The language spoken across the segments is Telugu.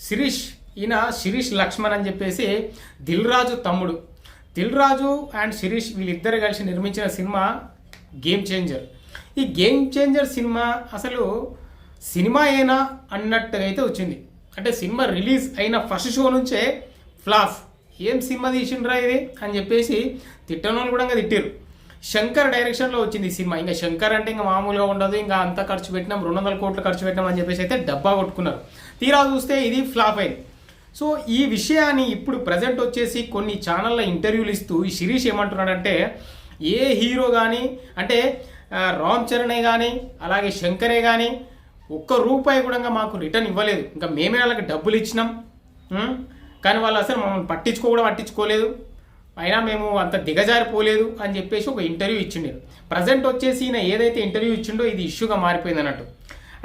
శిరీష్ ఈయన శిరీష్ లక్ష్మణ్ అని చెప్పేసి దిల్ రాజు తమ్ముడు. దిల్ రాజు అండ్ శిరీష్ వీళ్ళిద్దరు కలిసి నిర్మించిన సినిమా గేమ్ చేంజర్. ఈ గేమ్ చేంజర్ సినిమా అసలు సినిమా అయినా అన్నట్టుగా అయితే వచ్చింది. అంటే సినిమా రిలీజ్ అయిన ఫస్ట్ షో నుంచే ఫ్లాప్. ఏం సినిమా తీసిండ్రా ఇది అని చెప్పేసి తిట్టనోళ్ళు కూడా తిట్టారు. శంకర్ డైరెక్షన్లో వచ్చింది ఈ సినిమా. ఇంకా శంకర్ అంటే ఇంకా మామూలుగా ఉండదు, ఇంకా అంత ఖర్చు పెట్టినాం, 200 కోట్లు ఖర్చు పెట్టినాం అని చెప్పేసి అయితే డబ్బా కొట్టుకున్నారు. తీరా చూస్తే ఇది ఫ్లాప్ అయింది. సో ఈ విషయాన్ని ఇప్పుడు ప్రజెంట్ వచ్చేసి కొన్ని ఛానళ్ళ ఇంటర్వ్యూలు ఇస్తూ ఈ శిరీష్ ఏమంటున్నాడంటే, ఏ హీరో కానీ అంటే రామ్ చరణే కానీ అలాగే శంకరే కానీ ఒక్క రూపాయి కూడా మాకు రిటర్న్ ఇవ్వలేదు. ఇంకా మేమే వాళ్ళకి డబ్బులు ఇచ్చినాం, కానీ వాళ్ళు అసలు మమ్మల్ని పట్టించుకోలేదు, అయినా మేము అంత దిగజారిపోలేదు అని చెప్పేసి ఒక ఇంటర్వ్యూ ఇచ్చిండు. ప్రజెంట్ వచ్చేసి ఈయన ఏదైతే ఇంటర్వ్యూ ఇచ్చిండో ఇది ఇష్యూగా మారిపోయింది అన్నట్టు.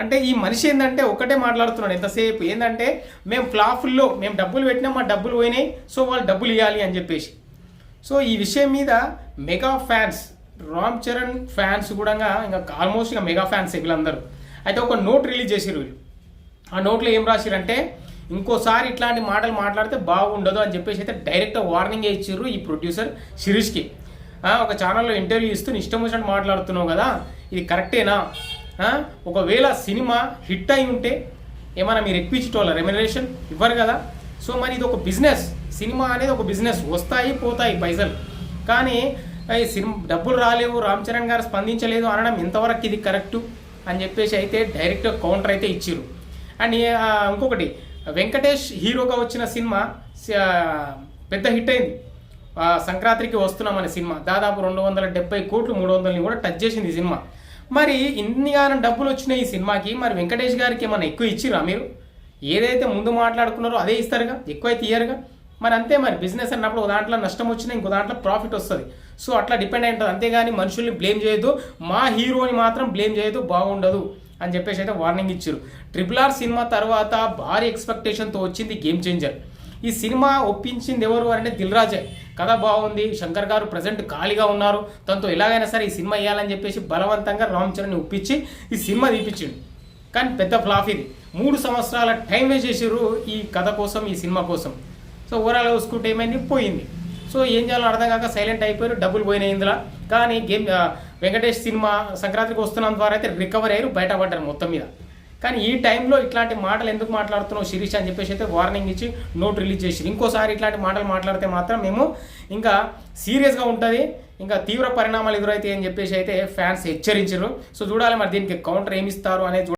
అంటే ఈ మనిషి ఏంటంటే ఒకటే మాట్లాడుతున్నాడు ఎంతసేపు, ఏంటంటే మేము ఫ్లాఫుల్లో మేము డబ్బులు పెట్టినాం, మా డబ్బులు పోయినాయి, సో వాళ్ళు డబ్బులు ఇవ్వాలి అని చెప్పేసి. సో ఈ విషయం మీద mega fans, Ram Charan fans కూడా ఇంకా ఆల్మోస్ట్ ఇంకా మెగా ఫ్యాన్స్ వీళ్ళందరూ అయితే ఒక నోట్ రిలీజ్ చేసిరు. ఆ నోట్లో ఏం రాసిరంటే, ఇంకోసారి ఇట్లాంటి మాటలు మాట్లాడితే బాగుండదు అని చెప్పేసి అయితే డైరెక్ట్ వార్నింగ్ ఇచ్చిర్రు ఈ ప్రొడ్యూసర్ శిరీష్కి. ఒక ఛానల్లో ఇంటర్వ్యూ ఇస్తూ ఇష్టం వచ్చినట్టు మాట్లాడుతున్నావు కదా, ఇది కరెక్టేనా? ఒకవేళ సినిమా హిట్ అయి ఉంటే ఏమైనా మీరు ఎక్కువ రెమ్యునరేషన్ ఇవ్వరు కదా. సో మరి ఇది ఒక బిజినెస్, సినిమా అనేది ఒక బిజినెస్, వస్తాయి పోతాయి పైసలు, కానీ సినిమా డబ్బులు రాలేవు, రామ్ చరణ్ గారు స్పందించలేదు అనడం ఎంతవరకు ఇది కరెక్టు అని చెప్పేసి అయితే డైరెక్ట్ కౌంటర్ అయితే ఇచ్చిర్రు. అండ్ ఇంకొకటి, వెంకటేష్ హీరోగా వచ్చిన సినిమా పెద్ద హిట్ అయింది. సంక్రాంతికి వస్తున్నామనే సినిమా దాదాపు 270 కోట్లు 300ని కూడా టచ్ చేసింది ఈ సినిమా. మరి ఇన్నిగానం డబ్బులు వచ్చినాయి ఈ సినిమాకి, మరి వెంకటేష్ గారికి ఏమైనా ఎక్కువ ఇచ్చిరా? మీరు ఏదైతే ముందు మాట్లాడుకున్నారో అదే ఇస్తారుగా, ఎక్కువ అయితే ఇయ్యరుగా. మరి అంతే, మరి బిజినెస్ అన్నప్పుడు ఒక దాంట్లో నష్టం వచ్చినా ఇంకో దాంట్లో ప్రాఫిట్ వస్తుంది. సో అట్లా డిపెండ్ అయి ఉంటుంది, అంతేగాని మనుషుల్ని బ్లేమ్ చేయొద్దు, మా హీరోని మాత్రం బ్లేమ్ చేయొద్దు, బాగుండదు అని చెప్పేసి అయితే వార్నింగ్ ఇచ్చారు. RRR సినిమా తర్వాత భారీ ఎక్స్పెక్టేషన్తో వచ్చింది గేమ్ చేంజర్. ఈ సినిమా ఒప్పించింది ఎవరు అంటే దిల్ రాజే. కథ బాగుంది, శంకర్ గారు ప్రజెంట్ ఖాళీగా ఉన్నారు, తనతో ఎలాగైనా సరే ఈ సినిమా వేయాలని చెప్పేసి బలవంతంగా రామ్ చరణ్ని ఒప్పించి ఈ సినిమా తీపించిండు. కానీ పెద్ద ఫ్లాప్ ఇది. 3 సంవత్సరాల టైం వేస్ట్ చేసారు ఈ కథ కోసం, ఈ సినిమా కోసం. సో ఓవరాల్ చూసుకుంటే ఏమైంది, పోయింది. సో ఏం చేయాలో అర్థం కాక సైలెంట్ అయిపోయారు, డబ్బులు పోయినాయి ఇందులో. కానీ వెంకటేష్ సినిమా సంక్రాంతికి వస్తున్న ద్వారా అయితే రికవర్ అయ్యారు, బయటపడ్డారు మొత్తం మీద. కానీ ఈ టైంలో ఇట్లాంటి మాటలు ఎందుకు మాట్లాడుతున్నావు శిరీష్ అని చెప్పేసి అయితే వార్నింగ్ ఇచ్చి నోట్ రిలీజ్ చేసి, ఇంకోసారి ఇట్లాంటి మాటలు మాట్లాడితే మాత్రం మేము ఇంకా సీరియస్గా ఉంటుంది, ఇంకా తీవ్ర పరిణామాలు ఎదురైతే అని చెప్పేసి అయితే ఫ్యాన్స్ హెచ్చరించారు. సో చూడాలి మరి దీనికి కౌంటర్ ఏమిస్తారు అనేది.